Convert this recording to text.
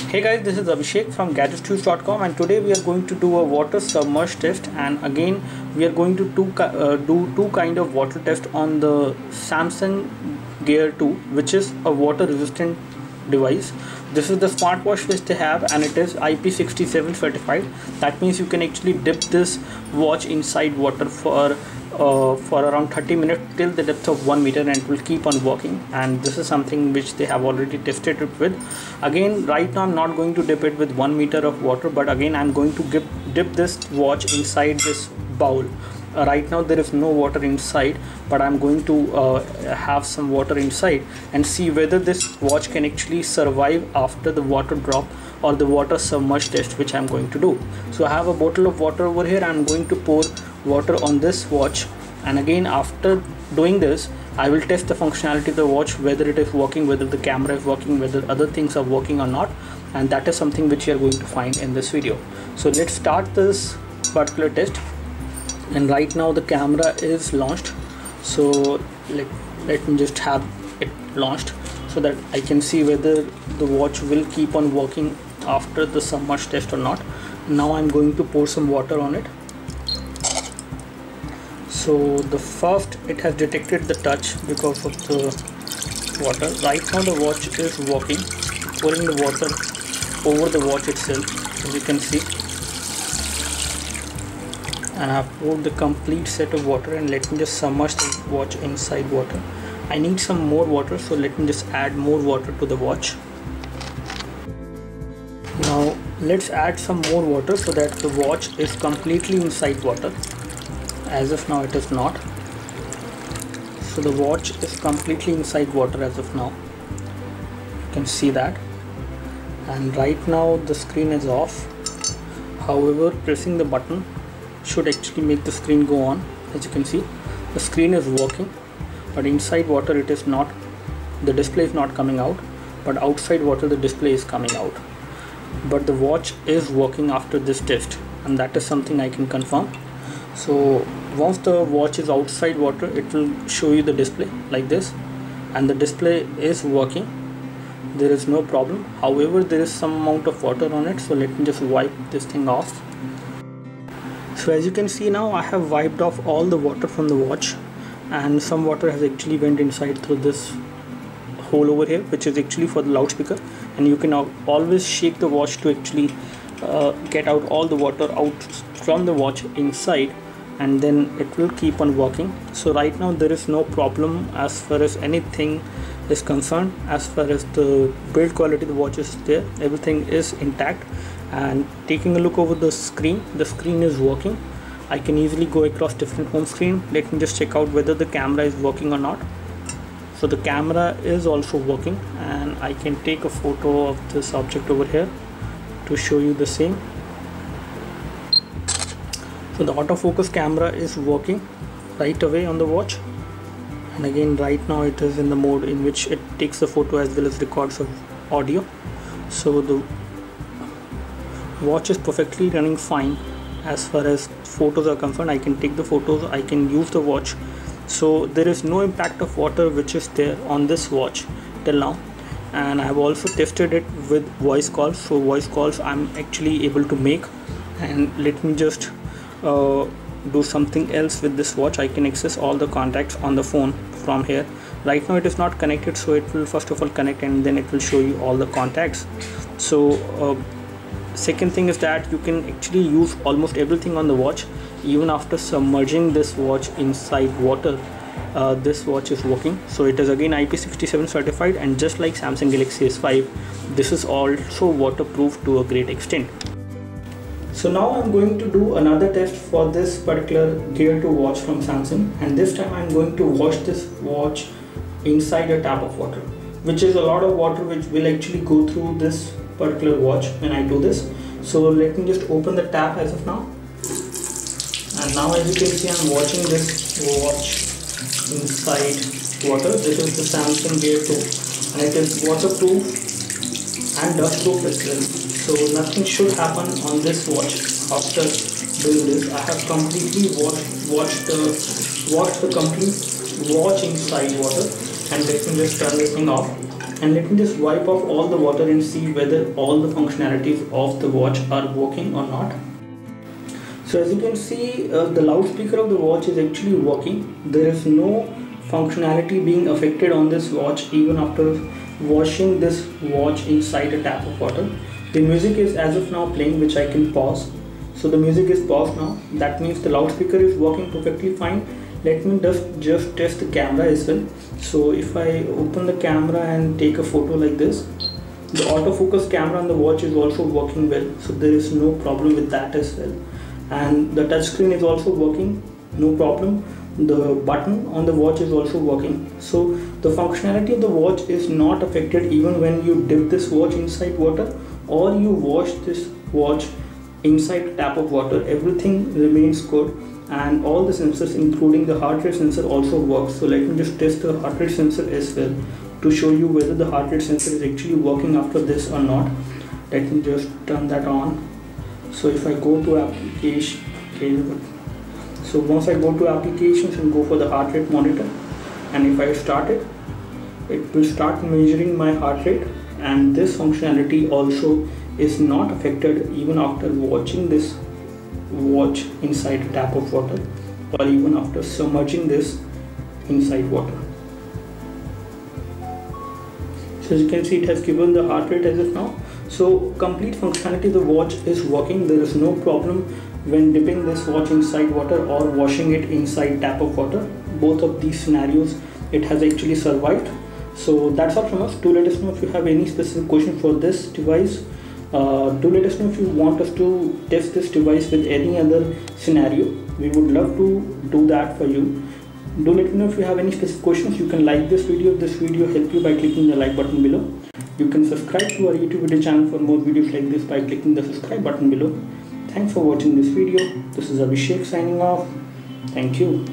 Hey guys, this is Abhishek from gadgetjuice.com, and today we are going to do a water submerge test. And again we are going to do two kind of water test on the Samsung Gear 2, which is a water resistant device. This is the smartwatch which they have, and it is IP67 certified. That means you can actually dip this watch inside water for around 30 minutes till the depth of 1 meter, and it will keep on working. And this is something which they have already tested it with. Again, right now I'm not going to dip it with 1 meter of water, but again I'm going to dip this watch inside this bowl. Right now there is no water inside, but I'm going to have some water inside and see whether this watch can actually survive after the water drop or the water submerge test, which I'm going to do. So I have a bottle of water over here. I'm going to pour water on this watch, and again after doing this I will test the functionality of the watch, whether it is working, whether the camera is working, whether other things are working or not, and that is something which you are going to find in this video. So let's start this particular test. And right now the camera is launched, so let me just have it launched so that I can see whether the watch will keep on working after the submerge test or not. Now I'm going to pour some water on it. So the first, it has detected the touch because of the water. Right now the watch is working, pouring the water over the watch itself, as you can see. And I have poured the complete set of water, and let me just submerge the watch inside water. I need some more water, so let me just add more water to the watch. Now let's add some more water so that the watch is completely inside water. As of now it is not. So the watch is completely inside water as of now. You can see that. And right now the screen is off. However, pressing the button should actually make the screen go on. As you can see, the screen is working, but inside water it is not. The display is not coming out, but outside water the display is coming out. But the watch is working after this test, and that is something I can confirm. So once the watch is outside water, it will show you the display like this, and the display is working. There is no problem. However, there is some amount of water on it, so let me just wipe this thing off. So as you can see now, I have wiped off all the water from the watch, and some water has actually went inside through this hole over here, which is actually for the loudspeaker. And you can always shake the watch to actually get out all the water out from the watch inside, and then it will keep on working. So right now there is no problem as far as anything is concerned. As far as the build quality of the watch is there, everything is intact. And taking a look over the screen is working. I can easily go across different home screen. Let me just check out whether the camera is working or not. So the camera is also working, and I can take a photo of this object over here to show you the same. So the autofocus camera is working right away on the watch, and again right now it is in the mode in which it takes the photo as well as records of audio. So the watch is perfectly running fine as far as photos are concerned. I can take the photos, I can use the watch. So there is no impact of water which is there on this watch till now. And I have also tested it with voice calls. So voice calls I'm actually able to make. And let me just do something else with this watch. I can access all the contacts on the phone from here. Right now it is not connected, so it will first of all connect, and then it will show you all the contacts. So second thing is that you can actually use almost everything on the watch. Even after submerging this watch inside water, this watch is working. So it is again IP67 certified, and just like Samsung Galaxy S5, this is also waterproof to a great extent. So now I'm going to do another test for this particular Gear 2 watch from Samsung, and this time I'm going to wash this watch inside a tap of water, which is a lot of water which will actually go through this particular watch when I do this. So let me just open the tap as of now, and now as you can see I'm watching this watch inside water. This is the Samsung Gear 2, and it is waterproof and dustproof as well. So nothing should happen on this watch after doing this. I have completely washed the complete watch inside water, and let me just turn this thing off. And let me just wipe off all the water and see whether all the functionalities of the watch are working or not. So as you can see, the loudspeaker of the watch is actually working. There is no functionality being affected on this watch even after washing this watch inside a tap of water. The music is as of now playing, which I can pause. So the music is paused now. That means the loudspeaker is working perfectly fine. Let me just test the camera as well. So if I open the camera and take a photo like this, the autofocus camera on the watch is also working well. So there is no problem with that as well. And the touchscreen is also working, no problem. The button on the watch is also working. So the functionality of the watch is not affected even when you dip this watch inside water or you wash this watch inside a tap of water. Everything remains good, and all the sensors including the heart rate sensor also works. So let me just test the heart rate sensor as well to show you whether the heart rate sensor is actually working after this or not. Let me just turn that on. So if I go to application, so once I go to applications and go for the heart rate monitor, and if I start it, it will start measuring my heart rate, and this functionality also is not affected even after watching this watch inside a tap of water or even after submerging this inside water. So as you can see, it has given the heart rate as of now. So complete functionality of the watch is working. There is no problem when dipping this watch inside water or washing it inside tap of water. Both of these scenarios it has actually survived. So that's all from us. Do let us know if you have any specific question for this device. Do let us know if you want us to test this device with any other scenario. We would love to do that for you. Do let me know if you have any specific questions. You can like this video if this video helped you by clicking the like button below. You can subscribe to our YouTube video channel for more videos like this by clicking the subscribe button below. Thanks for watching this video. This is Abhishek signing off. Thank you.